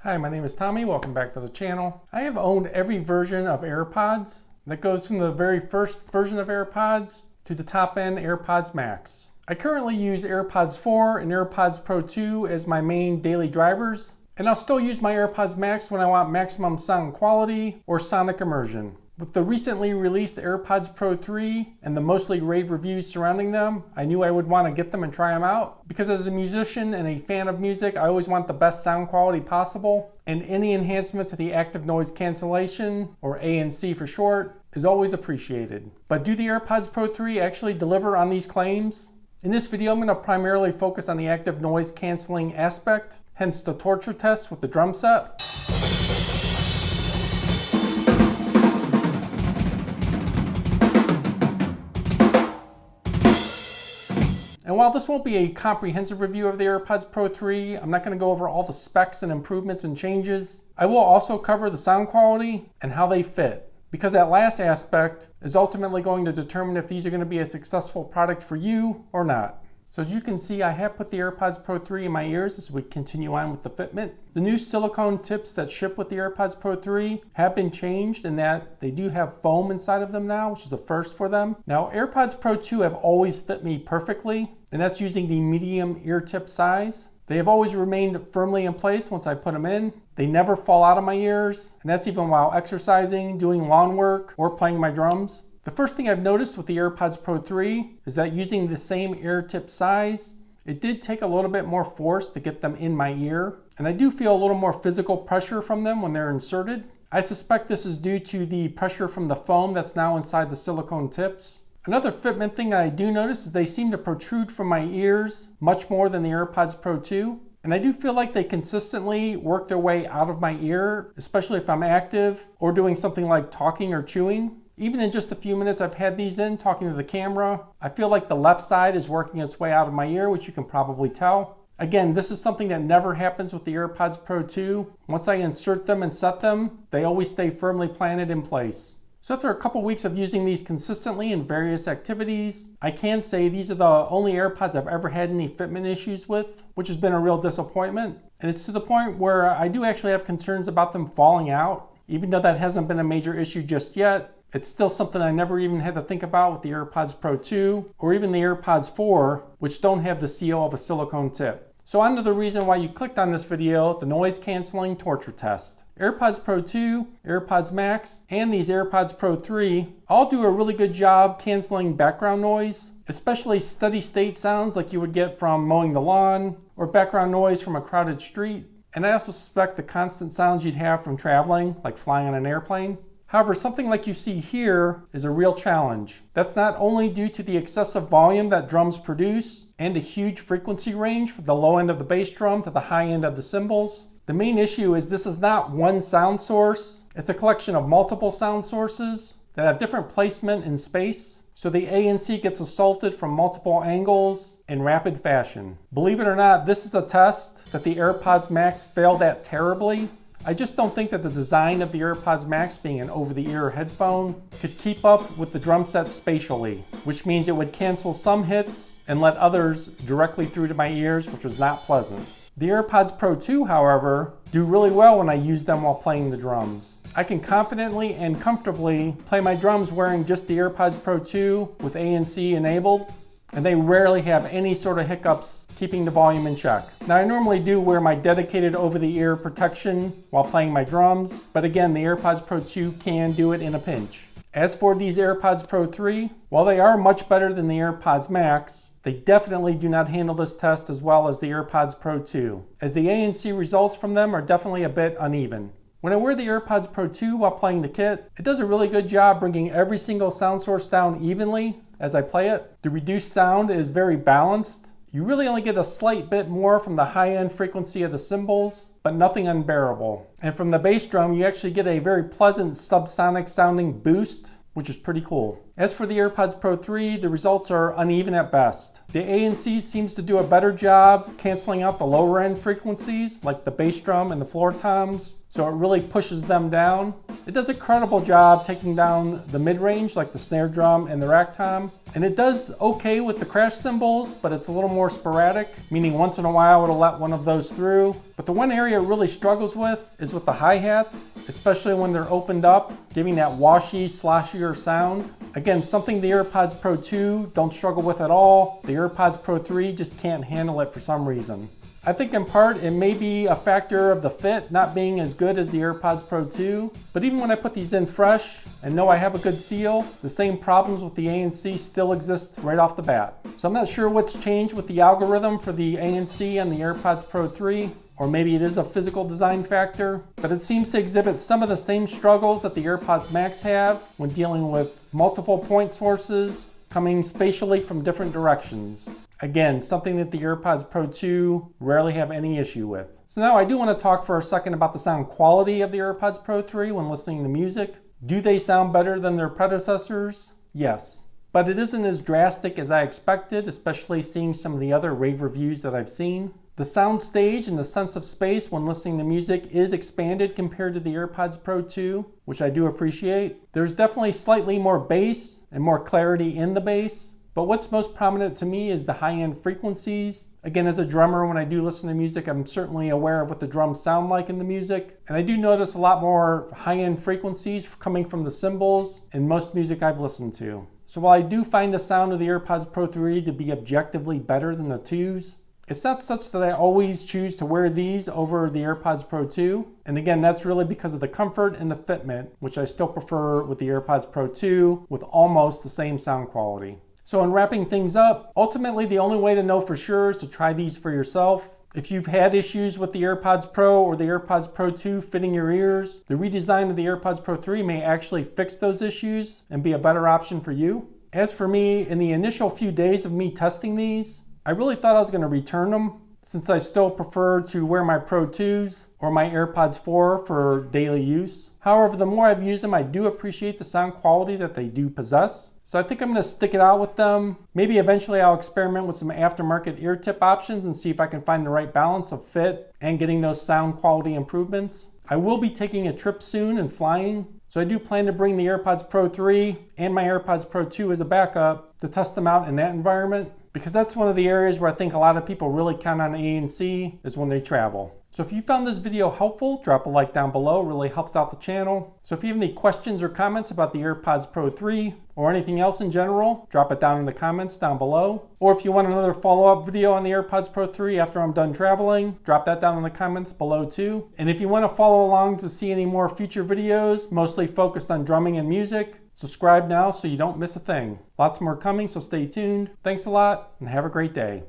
Hi, my name is Tommy. Welcome back to the channel. I have owned every version of AirPods. That goes from the very first version of AirPods to the top-end AirPods Max. I currently use AirPods 4 and AirPods Pro 2 as my main daily drivers, and I'll still use my AirPods Max when I want maximum sound quality or sonic immersion. With the recently released AirPods Pro 3 and the mostly rave reviews surrounding them, I knew I would want to get them and try them out. Because as a musician and a fan of music, I always want the best sound quality possible, and any enhancement to the active noise cancellation, or ANC for short, is always appreciated. But do the AirPods Pro 3 actually deliver on these claims? In this video, I'm going to primarily focus on the active noise canceling aspect, hence the torture test with the drum set. And while this won't be a comprehensive review of the AirPods Pro 3, I'm not going to go over all the specs and improvements and changes. I will also cover the sound quality and how they fit, because that last aspect is ultimately going to determine if these are going to be a successful product for you or not. So as you can see, I have put the AirPods Pro 3 in my ears as we continue on with the fitment. The new silicone tips that ship with the AirPods Pro 3 have been changed in that they do have foam inside of them now, which is a first for them. Now, AirPods Pro 2 have always fit me perfectly, and that's using the medium ear tip size. They have always remained firmly in place once I put them in. They never fall out of my ears, and that's even while exercising, doing lawn work, or playing my drums. The first thing I've noticed with the AirPods Pro 3 is that using the same ear tip size, it did take a little bit more force to get them in my ear, and I do feel a little more physical pressure from them when they're inserted. I suspect this is due to the pressure from the foam that's now inside the silicone tips. Another fitment thing I do notice is they seem to protrude from my ears much more than the AirPods Pro 2. And I do feel like they consistently work their way out of my ear, especially if I'm active or doing something like talking or chewing. Even in just a few minutes I've had these in, talking to the camera, I feel like the left side is working its way out of my ear, which you can probably tell. Again, this is something that never happens with the AirPods Pro 2. Once I insert them and set them, they always stay firmly planted in place. So after a couple weeks of using these consistently in various activities, I can say these are the only AirPods I've ever had any fitment issues with, which has been a real disappointment. And it's to the point where I do actually have concerns about them falling out. Even though that hasn't been a major issue just yet, it's still something I never even had to think about with the AirPods Pro 2 or even the AirPods 4, which don't have the seal of a silicone tip. So on to the reason why you clicked on this video, the noise canceling torture test. AirPods Pro 2, AirPods Max, and these AirPods Pro 3 all do a really good job canceling background noise, especially steady state sounds like you would get from mowing the lawn or background noise from a crowded street. And I also suspect the constant sounds you'd have from traveling, like flying on an airplane. However, something like you see here is a real challenge. That's not only due to the excessive volume that drums produce and a huge frequency range from the low end of the bass drum to the high end of the cymbals. The main issue is this is not one sound source. It's a collection of multiple sound sources that have different placement in space. So the ANC gets assaulted from multiple angles in rapid fashion. Believe it or not, this is a test that the AirPods Max failed at terribly. I just don't think that the design of the AirPods Max being an over-the-ear headphone could keep up with the drum set spatially, which means it would cancel some hits and let others directly through to my ears, which was not pleasant. The AirPods Pro 2, however, do really well when I use them while playing the drums. I can confidently and comfortably play my drums wearing just the AirPods Pro 2 with ANC enabled, and they rarely have any sort of hiccups keeping the volume in check. Now, I normally do wear my dedicated over-the-ear protection while playing my drums, but again, the AirPods Pro 2 can do it in a pinch. As for these AirPods Pro 3, while they are much better than the AirPods Max, they definitely do not handle this test as well as the AirPods Pro 2, as the ANC results from them are definitely a bit uneven. When I wear the AirPods Pro 2 while playing the kit, it does a really good job bringing every single sound source down evenly as I play it. The reduced sound is very balanced. You really only get a slight bit more from the high-end frequency of the cymbals, but nothing unbearable. And from the bass drum, you actually get a very pleasant subsonic sounding boost, which is pretty cool. As for the AirPods Pro 3, the results are uneven at best. The ANC seems to do a better job canceling out the lower end frequencies, like the bass drum and the floor toms, so it really pushes them down. It does a credible job taking down the mid-range, like the snare drum and the rack tom. And it does okay with the crash cymbals, but it's a little more sporadic, meaning once in a while it'll let one of those through. But the one area it really struggles with is with the hi-hats, especially when they're opened up, giving that washy, sloshier sound. Again, something the AirPods Pro 2 don't struggle with at all. The AirPods Pro 3 just can't handle it for some reason. I think in part it may be a factor of the fit not being as good as the AirPods Pro 2, but even when I put these in fresh and know I have a good seal, the same problems with the ANC still exist right off the bat. So I'm not sure what's changed with the algorithm for the ANC and the AirPods Pro 3, or maybe it is a physical design factor, but it seems to exhibit some of the same struggles that the AirPods Max have when dealing with multiple point sources coming spatially from different directions. Again, something that the AirPods Pro 2 rarely have any issue with. So now I do want to talk for a second about the sound quality of the AirPods Pro 3 when listening to music. Do they sound better than their predecessors? Yes. But it isn't as drastic as I expected, especially seeing some of the other rave reviews that I've seen. The sound stage and the sense of space when listening to music is expanded compared to the AirPods Pro 2, which I do appreciate. There's definitely slightly more bass and more clarity in the bass. But what's most prominent to me is the high-end frequencies. Again, as a drummer, when I do listen to music, I'm certainly aware of what the drums sound like in the music. And I do notice a lot more high-end frequencies coming from the cymbals in most music I've listened to. So while I do find the sound of the AirPods Pro 3 to be objectively better than the 2s, it's not such that I always choose to wear these over the AirPods Pro 2. And again, that's really because of the comfort and the fitment, which I still prefer with the AirPods Pro 2 with almost the same sound quality. So in wrapping things up, ultimately the only way to know for sure is to try these for yourself. If you've had issues with the AirPods Pro or the AirPods Pro 2 fitting your ears, the redesign of the AirPods Pro 3 may actually fix those issues and be a better option for you. As for me, in the initial few days of me testing these, I really thought I was going to return them since I still prefer to wear my Pro 2s or my AirPods 4 for daily use. However, the more I've used them, I do appreciate the sound quality that they do possess. So I think I'm going to stick it out with them. Maybe eventually I'll experiment with some aftermarket ear tip options and see if I can find the right balance of fit and getting those sound quality improvements. I will be taking a trip soon and flying, so I do plan to bring the AirPods Pro 3 and my AirPods Pro 2 as a backup to test them out in that environment, because that's one of the areas where I think a lot of people really count on ANC is when they travel. So if you found this video helpful, drop a like down below. It really helps out the channel. So if you have any questions or comments about the AirPods Pro 3 or anything else in general, drop it down in the comments down below. Or if you want another follow-up video on the AirPods Pro 3 after I'm done traveling, drop that down in the comments below too. And if you want to follow along to see any more future videos, mostly focused on drumming and music, subscribe now so you don't miss a thing. Lots more coming, so stay tuned. Thanks a lot and have a great day.